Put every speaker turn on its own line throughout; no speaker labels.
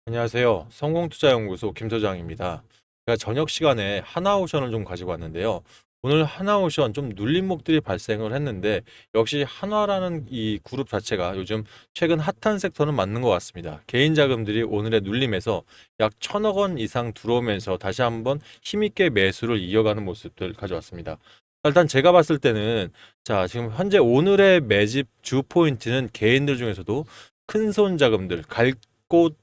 안녕하세요. 성공투자연구소 김소장입니다. 제가 저녁 시간에 하나오션을 좀 가지고 왔는데요. 오늘 하나오션 좀 눌림목들이 발생을 했는데 역시 한화라는 이 그룹 자체가 요즘 최근 핫한 섹터는 맞는 것 같습니다. 개인 자금들이 오늘의 눌림에서 약 1,000억 원 이상 들어오면서 다시 한번 힘있게 매수를 이어가는 모습들 가져왔습니다. 일단 제가 봤을 때는 자 지금 현재 오늘의 매집 주 포인트는 개인들 중에서도 큰손 자금들, 갈 곳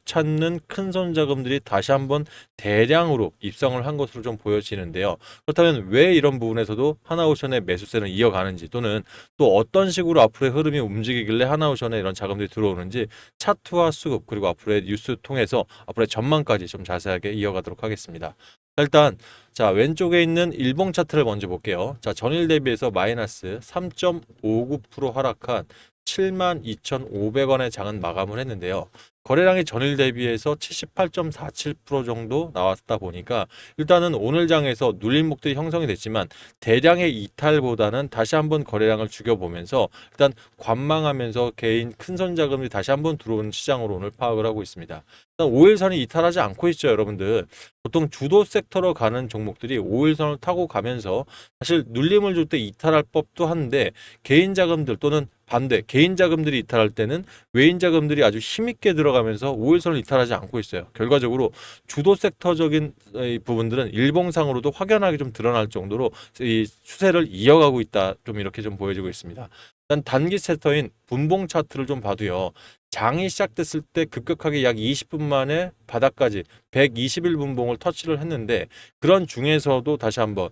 찾는 큰손 자금들이 다시 한번 대량으로 입성을 한 것으로 좀 보여지는데요. 그렇다면 왜 이런 부분에서도 하나오션의 매수세는 이어가는지 또는 또 어떤 식으로 앞으로의 흐름이 움직이길래 하나오션에 이런 자금들이 들어오는지 차트와 수급 그리고 앞으로의 뉴스 통해서 앞으로의 전망까지 좀 자세하게 이어가도록 하겠습니다. 일단 자 왼쪽에 있는 일봉 차트를 먼저 볼게요. 자 전일 대비해서 마이너스 3.59% 하락한 72,500원의 장은 마감을 했는데요. 거래량이 전일 대비해서 78.47% 정도 나왔다 보니까 일단은 오늘 장에서 눌림목들이 형성이 됐지만 대량의 이탈보다는 다시 한번 거래량을 죽여보면서 일단 관망하면서 개인 큰손 자금이 다시 한번 들어온 시장으로 오늘 파악을 하고 있습니다. 일단 5일선이 이탈하지 않고 있죠, 여러분들. 보통 주도 섹터로 가는 종목들이 5일선을 타고 가면서 사실 눌림을 줄 때 이탈할 법도 한데 개인 자금들 또는 반대 개인 자금들이 이탈할 때는 외인 자금들이 아주 힘있게 들어가면서 5일선을 이탈하지 않고 있어요. 결과적으로 주도 섹터적인 이 부분들은 일봉상으로도 확연하게 좀 드러날 정도로 이 추세를 이어가고 있다. 좀 이렇게 좀 보여지고 있습니다. 일단 단기 섹터인 분봉 차트를 좀 봐도요. 장이 시작됐을 때 급격하게 약 20분 만에 바닥까지 120일 분봉을 터치를 했는데 그런 중에서도 다시 한번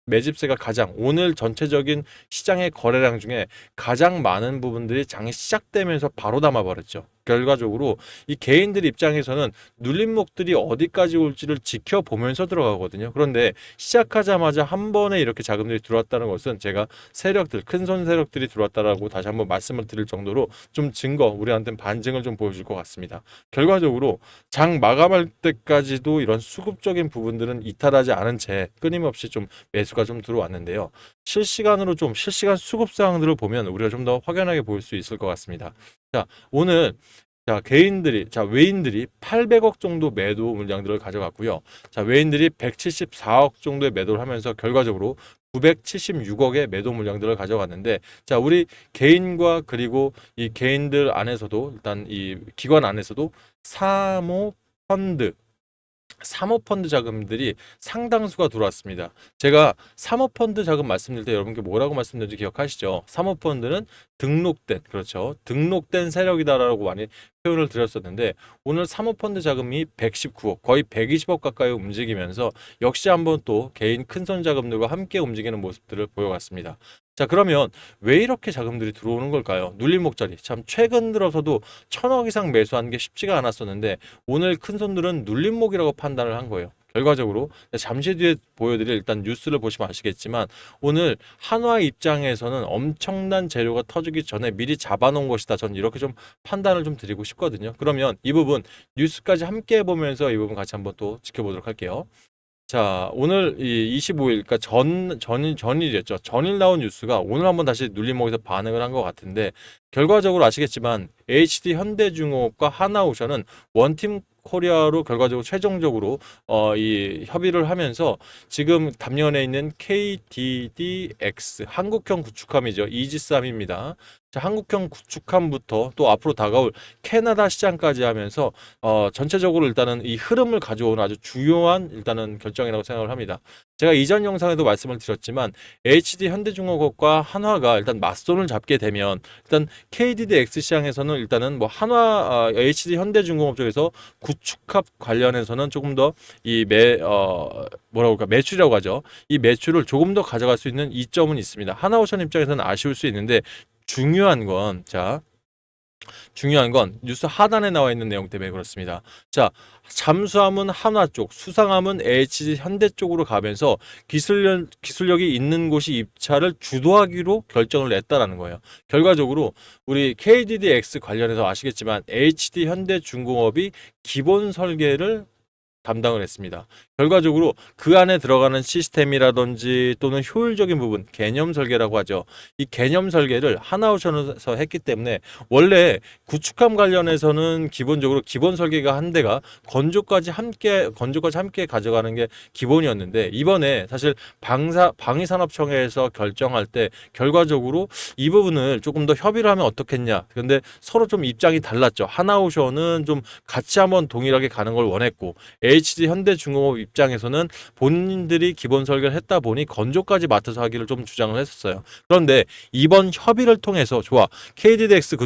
매집세가 가장 오늘 전체적인 시장의 거래량 중에 가장 많은 부분들이 장이 시작되면서 바로 담아버렸죠. 결과적으로 이 개인들 입장에서는 눌림목들이 어디까지 올지를 지켜보면서 들어가거든요. 그런데 시작하자마자 한 번에 이렇게 자금들이 들어왔다는 것은 제가 세력들, 큰손 세력들이 들어왔다라고 다시 한번 말씀을 드릴 정도로 좀 증거, 우리한테는 반증을 좀 보여줄 것 같습니다. 결과적으로 장 마감할 때까지도 이런 수급적인 부분들은 이탈하지 않은 채 끊임없이 좀 매수가 좀 들어왔는데요. 실시간으로 좀 실시간 수급 사항들을 보면 우리가 좀 더 확연하게 볼 수 있을 것 같습니다. 자, 오늘 자, 외인들이 800억 정도 매도 물량들을 가져갔고요. 자, 외인들이 174억 정도의 매도를 하면서 결과적으로 976억의 매도 물량들을 가져갔는데, 자, 우리 개인과 그리고 이 개인들 안에서도 일단 이 기관 안에서도 사모 펀드 사모펀드 자금들이 상당수가 들어왔습니다. 제가 사모펀드 자금 말씀드릴 때 여러분께 뭐라고 말씀드렸는지 기억하시죠? 사모펀드는 등록된, 그렇죠. 등록된 세력이다라고 많이 표현을 드렸었는데 오늘 사모펀드 자금이 119억, 거의 120억 가까이 움직이면서 역시 한번 또 개인 큰손 자금들과 함께 움직이는 모습들을 보여왔습니다. 자, 그러면 왜 이렇게 자금들이 들어오는 걸까요? 눌림목자리. 참 최근 들어서도 1,000억 이상 매수하는 게 쉽지가 않았었는데 오늘 큰 손들은 눌림목이라고 판단을 한 거예요. 결과적으로 잠시 뒤에 보여드릴 일단 뉴스를 보시면 아시겠지만 오늘 한화 입장에서는 엄청난 재료가 터지기 전에 미리 잡아놓은 것이다. 전 이렇게 좀 판단을 좀 드리고 싶거든요. 그러면 이 부분 뉴스까지 함께 해보면서 이 부분 같이 한번 또 지켜보도록 할게요. 자, 오늘 이 25일, 그러니까 전일이었죠. 전일 나온 뉴스가 오늘 한번 다시 눌림목에서 반응을 한 것 같은데, 결과적으로 아시겠지만, HD 현대중공업과 하나오션은 원팀 코리아로 결과적으로 최종적으로 이 협의를 하면서 지금 담년에 있는 KDDX 한국형 구축함이죠. 이지스함입니다. 자, 한국형 구축함부터 또 앞으로 다가올 캐나다 시장까지 하면서 전체적으로 일단은 이 흐름을 가져오는 아주 중요한 일단은 결정이라고 생각을 합니다. 제가 이전 영상에도 말씀을 드렸지만 HD 현대중공업과 한화가 일단 맞손을 잡게 되면 일단 KDDX 시장에서는 일단은 뭐 한화 HD 현대중공업 쪽에서 구축합 관련해서는 조금 더 이 뭐라고 할까 매출이라고 하죠. 이 매출을 조금 더 가져갈 수 있는 이점은 있습니다. 하나오션 입장에서는 아쉬울 수 있는데 중요한 건 자. 중요한 건 뉴스 하단에 나와 있는 내용 때문에 그렇습니다. 자, 잠수함은 한화 쪽, 수상함은 LH 현대 쪽으로 가면서 기술력이 있는 곳이 입찰을 주도하기로 결정을 냈다라는 거예요. 결과적으로 우리 KDDX 관련해서 아시겠지만 HD 현대중공업이 기본 설계를 담당을 했습니다. 결과적으로 그 안에 들어가는 시스템이라든지 또는 효율적인 부분, 개념 설계라고 하죠. 이 개념 설계를 하나오션에서 했기 때문에 원래 구축함 관련해서는 기본적으로 기본 설계가 한 대가 건조까지 함께 가져가는 게 기본이었는데, 이번에 사실 방위산업청에서 결정할 때 결과적으로 이 부분을 조금 더 협의를 하면 어떻겠냐. 근데 서로 좀 입장이 달랐죠. 하나오션은 좀 같이 한번 동일하게 가는 걸 원했고, HD 현대중공업 입장에서는 본인들이 기본 설계를 했다 보니 건조까지 맡아서 하기를 좀 주장을 했었어요. 그런데 이번 협의를 통해서 좋아, KDDX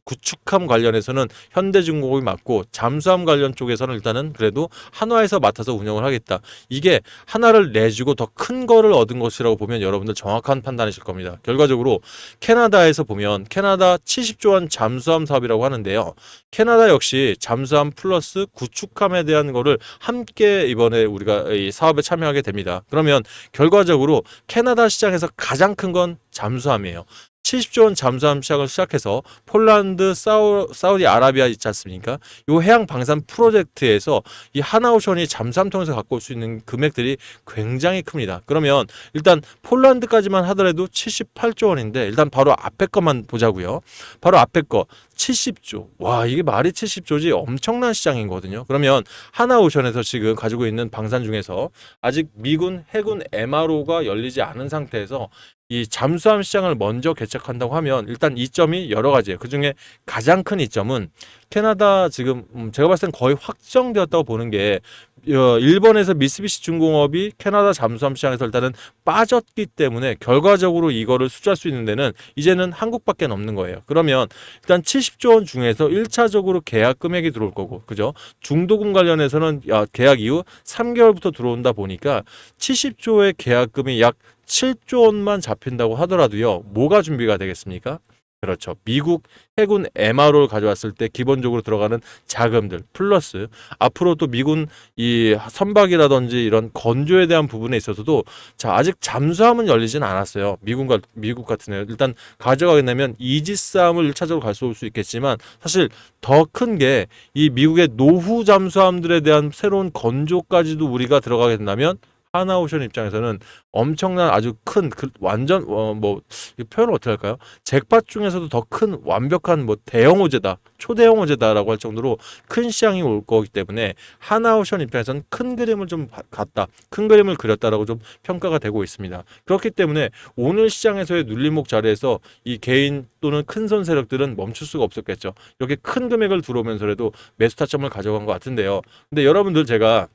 구축함 관련해서는 현대중공업이 맡고, 잠수함 관련 쪽에서는 일단은 그래도 한화에서 맡아서 운영을 하겠다. 이게 하나를 내주고 더 큰 거를 얻은 것이라고 보면 여러분들 정확한 판단이실 겁니다. 결과적으로 캐나다에서 보면 캐나다 70조 원 잠수함 사업이라고 하는데요. 캐나다 역시 잠수함 플러스 구축함에 대한 거를 함께 이번에 우리가 이 사업에 참여하게 됩니다. 그러면 결과적으로 캐나다 시장에서 가장 큰 건 잠수함이에요. 70조 원 잠수함 시작을 시작해서 폴란드, 사우디아라비아 있지 않습니까? 이 해양 방산 프로젝트에서 이 하나오션이 잠수함 통해서 갖고 올 수 있는 금액들이 굉장히 큽니다. 그러면 일단 폴란드까지만 하더라도 78조 원인데, 일단 바로 앞에 것만 보자고요. 바로 앞에 거 70조. 와, 이게 말이 70조지 엄청난 시장이거든요. 그러면 하나오션에서 지금 가지고 있는 방산 중에서 아직 미군, 해군 MRO가 열리지 않은 상태에서 이 잠수함 시장을 먼저 개척한다고 하면 일단 이점이 여러 가지예요. 그중에 가장 큰 이점은 캐나다 지금 제가 봤을 땐 거의 확정되었다고 보는 게, 일본에서 미쓰비시 중공업이 캐나다 잠수함 시장에서 일단은 빠졌기 때문에 결과적으로 이거를 수주할 수 있는 데는 이제는 한국밖에 없는 거예요. 그러면 일단 70조 원 중에서 1차적으로 계약 금액이 들어올 거고, 그죠? 중도금 관련해서는 계약 이후 3개월부터 들어온다 보니까 70조의 계약금이 약 7조 원만 잡힌다고 하더라도요, 뭐가 준비가 되겠습니까? 그렇죠. 미국 해군 MRO를 가져왔을 때 기본적으로 들어가는 자금들 플러스 앞으로 또 미군 이 선박이라든지 이런 건조에 대한 부분에 있어서도, 자, 아직 잠수함은 열리진 않았어요. 미국 같은 애 일단 가져가게 되면 이지스함을 1차적으로 가져올 수 있겠지만, 사실 더 큰 게 이 미국의 노후 잠수함들에 대한 새로운 건조까지도 우리가 들어가게 된다면 하나오션 입장에서는 엄청난 아주 큰 완전 뭐 이 표현을 어떻게 할까요? 잭팟 중에서도 더 큰 완벽한 뭐 대형 호재다, 초대형 호재다라고 할 정도로 큰 시장이 올 거기 때문에 하나오션 입장에서는 큰 그림을 좀 갔다, 큰 그림을 그렸다라고 좀 평가가 되고 있습니다. 그렇기 때문에 오늘 시장에서의 눌림목 자리에서 이 개인 또는 큰 손 세력들은 멈출 수가 없었겠죠. 이렇게 큰 금액을 들어오면서라도 매수 타점을 가져간 것 같은데요. 근데 여러분들, 제가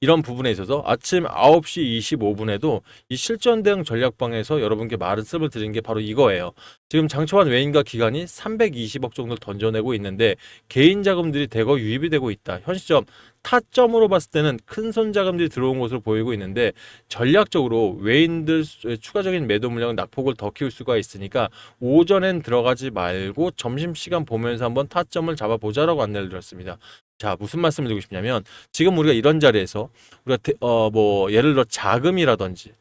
이런 부분에 있어서 아침 9시 25분에도 이 실전 대응 전략방에서 여러분께 말씀을 드린 게 바로 이거예요. 지금 장초반 외인과 기관이 320억 정도를 던져내고 있는데 개인 자금들이 대거 유입이 되고 있다. 현 시점 타점으로 봤을 때는 큰 손 자금들이 들어온 것으로 보이고 있는데, 전략적으로 외인들 추가적인 매도 물량 낙폭을 더 키울 수가 있으니까 오전엔 들어가지 말고 점심시간 보면서 한번 타점을 잡아보자라고 안내를 드렸습니다. 자, 무슨 말씀을 드리고 싶냐면, 지금 우리가 이런 자리에서 우리가 뭐 예를 들어 자금이라든지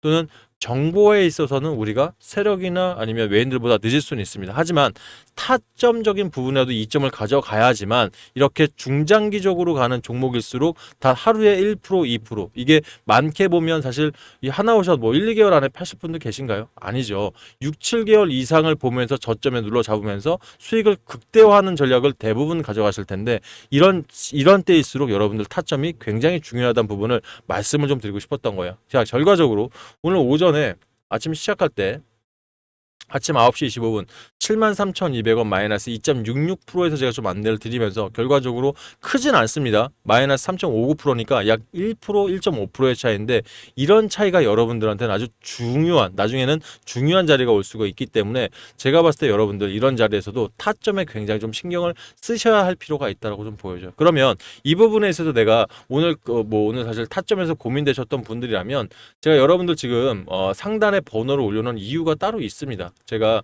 또는 정보에 있어서는 우리가 세력이나 아니면 외인들보다 늦을 수는 있습니다. 하지만 타점적인 부분에도 이점을 가져가야지만, 이렇게 중장기적으로 가는 종목일수록 다 하루에 1%, 2% 이게 많게 보면 사실 이 하나오션 뭐 1, 2개월 안에 80분들 계신가요? 아니죠. 6, 7개월 이상을 보면서 저점에 눌러 잡으면서 수익을 극대화하는 전략을 대부분 가져가실 텐데, 이런 때일수록 여러분들 타점이 굉장히 중요하다는 부분을 말씀을 좀 드리고 싶었던 거예요. 자, 결과적으로 오늘 오전에 아침 시작할 때 아침 9시 25분 73,200원 마이너스 2.66%에서 제가 좀 안내를 드리면서 결과적으로 크진 않습니다. 마이너스 3.59%니까 약 1%, 1.5%의 차이인데, 이런 차이가 여러분들한테는 아주 중요한, 나중에는 중요한 자리가 올 수가 있기 때문에 제가 봤을 때 여러분들 이런 자리에서도 타점에 굉장히 좀 신경을 쓰셔야 할 필요가 있다고 좀 보여져요. 그러면 이 부분에 있어서 내가 오늘 오늘 사실 타점에서 고민되셨던 분들이라면, 제가 여러분들 지금 상단에 번호를 올려놓은 이유가 따로 있습니다. 제가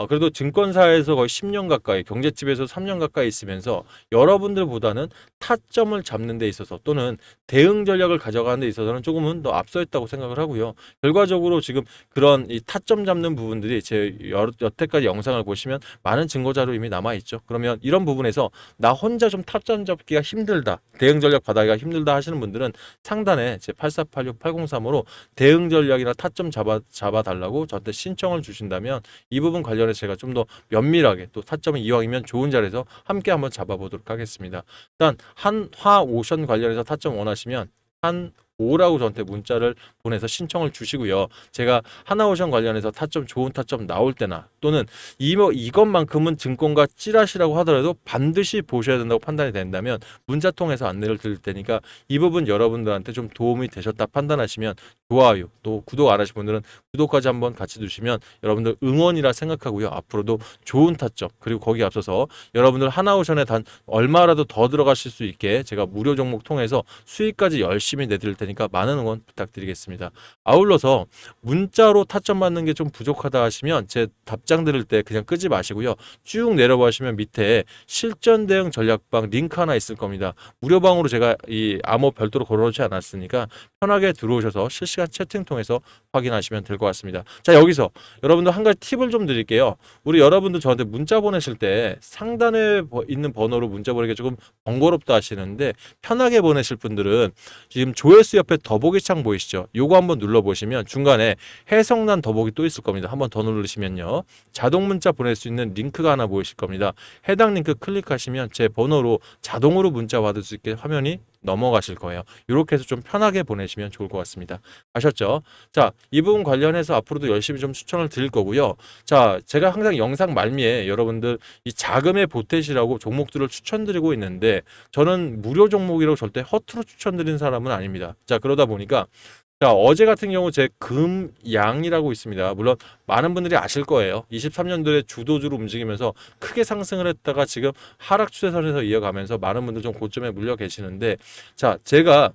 그래도 증권사에서 거의 10년 가까이, 경제집에서 3년 가까이 있으면서 여러분들보다는 타점을 잡는 데 있어서 또는 대응 전략을 가져가는 데 있어서는 조금은 더 앞서 있다고 생각을 하고요. 결과적으로 지금 그런 이 타점 잡는 부분들이 제 여태까지 영상을 보시면 많은 증거 자료 이미 남아 있죠. 그러면 이런 부분에서 나 혼자 좀 타점 잡기가 힘들다, 대응 전략 받아기가 힘들다 하시는 분들은 상단에 제 8486803으로 대응 전략이나 타점 잡아 달라고 저한테 신청을 주신다면 이 부분 관련해서 제가 좀 더 면밀하게 또 타점이 이왕이면 좋은 자리에서 함께 한번 잡아보도록 하겠습니다. 일단 한화오션 관련해서 타점 원하시면 한 5라고 저한테 문자를 보내서 신청을 주시고요. 제가 하나오션 관련해서 타점 좋은 타점 나올 때나 또는 이것만큼은 증권가 찌라시라고 하더라도 반드시 보셔야 된다고 판단이 된다면 문자 통해서 안내를 드릴 테니까 이 부분 여러분들한테 좀 도움이 되셨다 판단하시면 좋아요, 또 구독 안 하신 분들은 구독까지 한번 같이 두시면 여러분들 응원이라 생각하고요. 앞으로도 좋은 타점 그리고 거기 앞서서 여러분들 하나오션에 단 얼마라도 더 들어가실 수 있게 제가 무료 종목 통해서 수익까지 열심히 내드릴 테니까 많은 응원 부탁드리겠습니다. 아울러서 문자로 타점 맞는 게 좀 부족하다 하시면 제 답장 들을 때 그냥 끄지 마시고요. 쭉 내려보시면 밑에 실전 대응 전략방 링크 하나 있을 겁니다. 무료방으로 제가 이 암호 별도로 걸어놓지 않았으니까 편하게 들어오셔서 실시간 채팅 통해서 확인하시면 될 것 같습니다. 자, 여기서 여러분들 한 가지 팁을 좀 드릴게요. 우리 여러분들 저한테 문자 보내실 때 상단에 있는 번호로 문자 보내기 조금 번거롭다 하시는데 편하게 보내실 분들은 지금 조회수 옆에 더보기 창 보이시죠? 요거 한번 눌러보시면 중간에 해석란 더보기 또 있을 겁니다. 한번 더 누르시면요. 자동 문자 보낼 수 있는 링크가 하나 보이실 겁니다. 해당 링크 클릭하시면 제 번호로 자동으로 문자 받을 수 있게 화면이 넘어가실 거예요. 이렇게 해서 좀 편하게 보내시면 좋을 것 같습니다. 아셨죠? 자, 이 부분 관련해서 앞으로도 열심히 좀 추천을 드릴 거고요. 자, 제가 항상 영상 말미에 여러분들 이 자금의 보탰이라고 종목들을 추천드리고 있는데 저는 무료 종목이라고 절대 허투루 추천드리는 사람은 아닙니다. 자, 그러다 보니까 자, 어제 같은 경우 제 금양이라고 있습니다. 물론 많은 분들이 아실 거예요. 23년도에 주도주로 움직이면서 크게 상승을 했다가 지금 하락 추세선에서 이어가면서 많은 분들 좀 고점에 물려 계시는데 자, 제가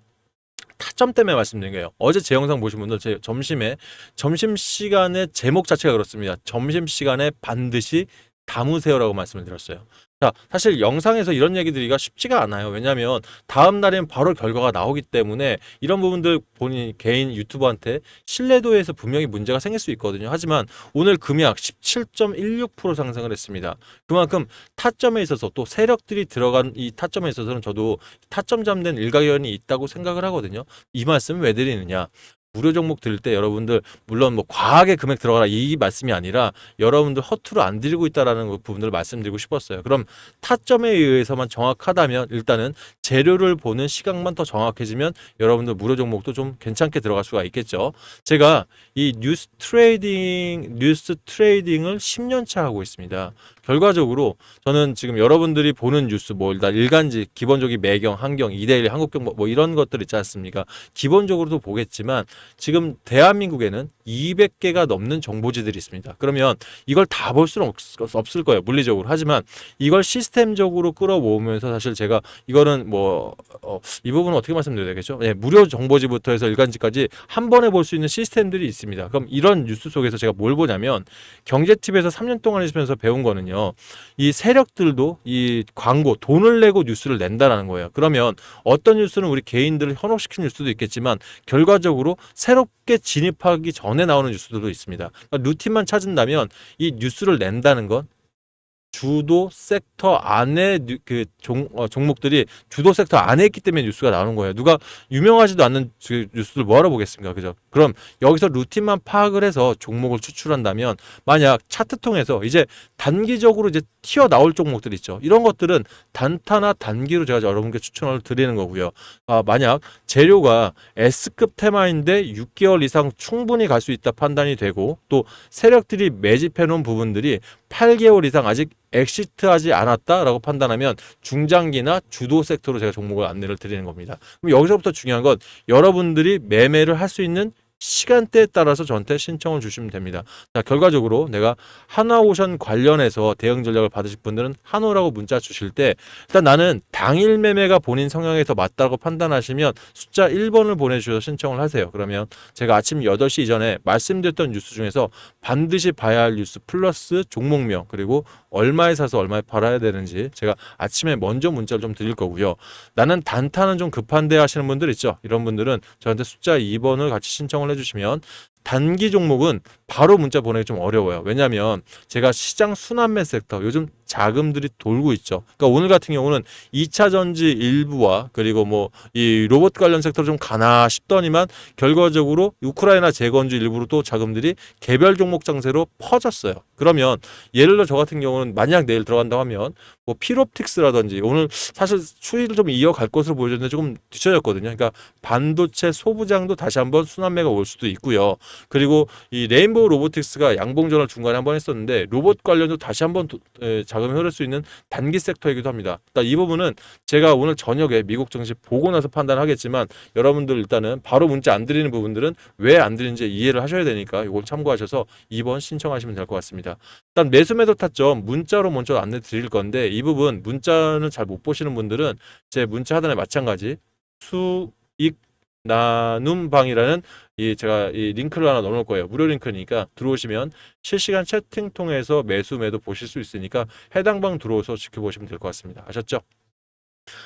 타점 때문에 말씀드린 거예요. 어제 제 영상 보신 분들 제 점심시간에 제목 자체가 그렇습니다. 점심시간에 반드시 담으세요라고 말씀을 드렸어요. 자, 사실 영상에서 이런 얘기 드리기가 쉽지가 않아요. 왜냐하면 다음 날엔 바로 결과가 나오기 때문에 이런 부분들 본인 개인 유튜버한테 신뢰도에서 분명히 문제가 생길 수 있거든요. 하지만 오늘 금약 17.16% 상승을 했습니다. 그만큼 타점에 있어서 또 세력들이 들어간 이 타점에 있어서는 저도 타점 잡는 일가견이 있다고 생각을 하거든요. 이 말씀 왜 드리느냐? 무료 종목 들을 때 여러분들 물론 뭐 과하게 금액 들어가라 이 말씀이 아니라 여러분들 허투루 안 들고 있다라는 부분들을 말씀드리고 싶었어요. 그럼 타점에 의해서만 정확하다면 일단은 재료를 보는 시각만 더 정확해지면 여러분들 무료 종목도 좀 괜찮게 들어갈 수가 있겠죠. 제가 이 뉴스 트레이딩을 10년 차 하고 있습니다. 결과적으로 저는 지금 여러분들이 보는 뉴스 뭐 일단 일간지 기본적인 매경, 한경, 이데일리, 한국경 뭐 이런 것들 있지 않습니까? 기본적으로도 보겠지만 지금 대한민국에는 200개가 넘는 정보지들이 있습니다. 그러면 이걸 다 볼 수는 없을 거예요. 물리적으로. 하지만 이걸 시스템적으로 끌어모으면서 사실 제가 이거는 이 부분은 어떻게 말씀드려야 되겠죠? 네, 무료 정보지부터 해서 일간지까지 한 번에 볼 수 있는 시스템들이 있습니다. 그럼 이런 뉴스 속에서 제가 뭘 보냐면 경제팁에서 3년 동안 있으면서 배운 거는요. 이 세력들도 이 광고 돈을 내고 뉴스를 낸다라는 거예요. 그러면 어떤 뉴스는 우리 개인들을 현혹시키는 뉴스도 있겠지만 결과적으로 새롭게 진입하기 전에 나오는 뉴스들도 있습니다. 그러니까 루틴만 찾은다면 이 뉴스를 낸다는 건 주도 섹터 안에 종목들이 주도 섹터 안에 있기 때문에 뉴스가 나오는 거예요. 누가 유명하지도 않는 뉴스를 뭐하러 보겠습니까? 그죠? 그럼 여기서 루틴만 파악을 해서 종목을 추출한다면 만약 차트 통해서 이제 단기적으로 이제 튀어나올 종목들 있죠. 이런 것들은 단타나 단기로 제가 여러분께 추천을 드리는 거고요. 만약 재료가 S급 테마인데 6개월 이상 충분히 갈 수 있다 판단이 되고 또 세력들이 매집해 놓은 부분들이 8개월 이상 아직 엑시트하지 않았다라고 판단하면 중장기나 주도 섹터로 제가 종목을 안내를 드리는 겁니다. 그럼 여기서부터 중요한 건 여러분들이 매매를 할 수 있는 시간대에 따라서 저한테 신청을 주시면 됩니다. 자, 결과적으로 내가 하나오션 관련해서 대응 전략을 받으실 분들은 한호라고 문자 주실 때 일단 나는 당일 매매가 본인 성향에 더 맞다고 판단하시면 숫자 1번을 보내주셔서 신청을 하세요. 그러면 제가 아침 8시 이전에 말씀드렸던 뉴스 중에서 반드시 봐야 할 뉴스 플러스 종목명 그리고 얼마에 사서 얼마에 팔아야 되는지 제가 아침에 먼저 문자를 좀 드릴 거고요. 나는 단타는 좀 급한데 하시는 분들 있죠. 이런 분들은 저한테 숫자 2번을 같이 신청을 해주시면 단기 종목은 바로 문자 보내기 좀 어려워요. 왜냐하면 제가 시장 순환매 섹터 요즘 자금들이 돌고 있죠. 그러니까 오늘 같은 경우는 2차 전지 일부와 그리고 뭐 이 로봇 관련 섹터 좀 가나 싶더니만 결과적으로 우크라이나 재건주 일부로 또 자금들이 개별 종목 장세로 퍼졌어요. 그러면 예를 들어 저 같은 경우는 만약 내일 들어간다고 하면 뭐 필옵틱스라든지 오늘 사실 추이를 좀 이어갈 것으로 보여졌는데 조금 뒤쳐졌거든요. 그러니까 반도체 소부장도 다시 한번 순환매가 올 수도 있고요. 그리고 이 레인보우 로보틱스가 양봉전을 중간에 한번 했었는데 로봇 관련도 다시 한번 자금이 흐를 수 있는 단기 섹터이기도 합니다. 이 부분은 제가 오늘 저녁에 미국 증시 보고 나서 판단하겠지만 여러분들 일단은 바로 문자 안 드리는 부분들은 왜 안 드리는지 이해를 하셔야 되니까 이걸 참고하셔서 2번 신청하시면 될 것 같습니다. 일단 매수 매도 타점 문자로 먼저 안내 드릴 건데 이 부분 문자는 잘 못 보시는 분들은 제 문자 하단에 마찬가지 수익 나눔 방이라는 제가 이 링크를 하나 넣어놓을 거예요. 무료 링크니까 들어오시면 실시간 채팅 통해서 매수 매도 보실 수 있으니까 해당 방 들어오셔서 지켜보시면 될 것 같습니다. 아셨죠?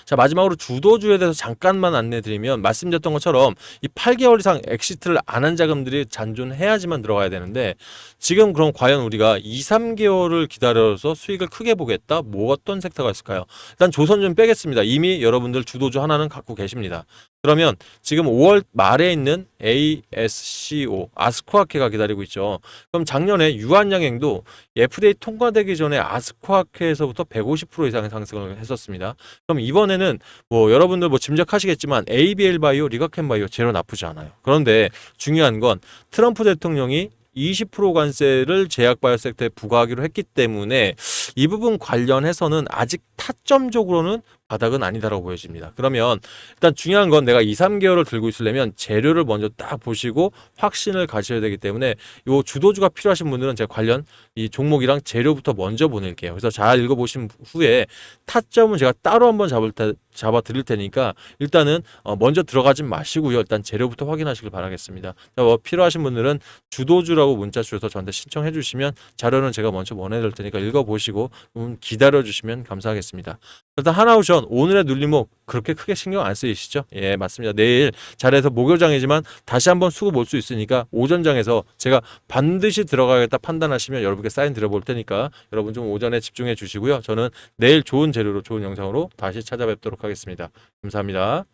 자, 마지막으로 주도주에 대해서 잠깐만 안내드리면 말씀드렸던 것처럼 이 8개월 이상 엑시트를 안 한 자금들이 잔존해야지만 들어가야 되는데 지금 그럼 과연 우리가 2, 3개월을 기다려서 수익을 크게 보겠다? 뭐 어떤 섹터가 있을까요? 일단 조선 좀 빼겠습니다. 이미 여러분들 주도주 하나는 갖고 계십니다. 그러면 지금 5월 말에 있는 ASCO 아스코아케가 기다리고 있죠. 그럼 작년에 유한양행도 FDA 통과되기 전에 아스코아케에서부터 150% 이상의 상승을 했었습니다. 그럼 이번에는 뭐 여러분들 뭐 짐작하시겠지만 ABL 바이오, 리가켄 바이오 제로 나쁘지 않아요. 그런데 중요한 건 트럼프 대통령이 20% 관세를 제약바이오 섹터에 부과하기로 했기 때문에 이 부분 관련해서는 아직 타점적으로는 바닥은 아니다라고 보여집니다. 그러면 일단 중요한 건 내가 2, 3개월을 들고 있으려면 재료를 먼저 딱 보시고 확신을 가셔야 되기 때문에 요 주도주가 필요하신 분들은 제가 관련 이 종목이랑 재료부터 먼저 보낼게요. 그래서 잘 읽어보신 후에 타점은 제가 따로 한번 잡아 드릴 테니까 일단은 먼저 들어가진 마시고요. 일단 재료부터 확인하시길 바라겠습니다. 뭐 필요하신 분들은 주도주라고 문자 주셔서 저한테 신청해 주시면 자료는 제가 먼저 보내드릴 테니까 읽어보시고 기다려 주시면 감사하겠습니다. 일단 하나오션 오늘의 눌림목 그렇게 크게 신경 안 쓰이시죠? 예, 맞습니다. 내일 잘해서 목요장이지만 다시 한번 수급 올 수 있으니까 오전장에서 제가 반드시 들어가겠다 판단하시면 여러분께 사인 드려볼 테니까 여러분 좀 오전에 집중해 주시고요. 저는 내일 좋은 재료로 좋은 영상으로 다시 찾아뵙도록 하겠습니다. 감사합니다.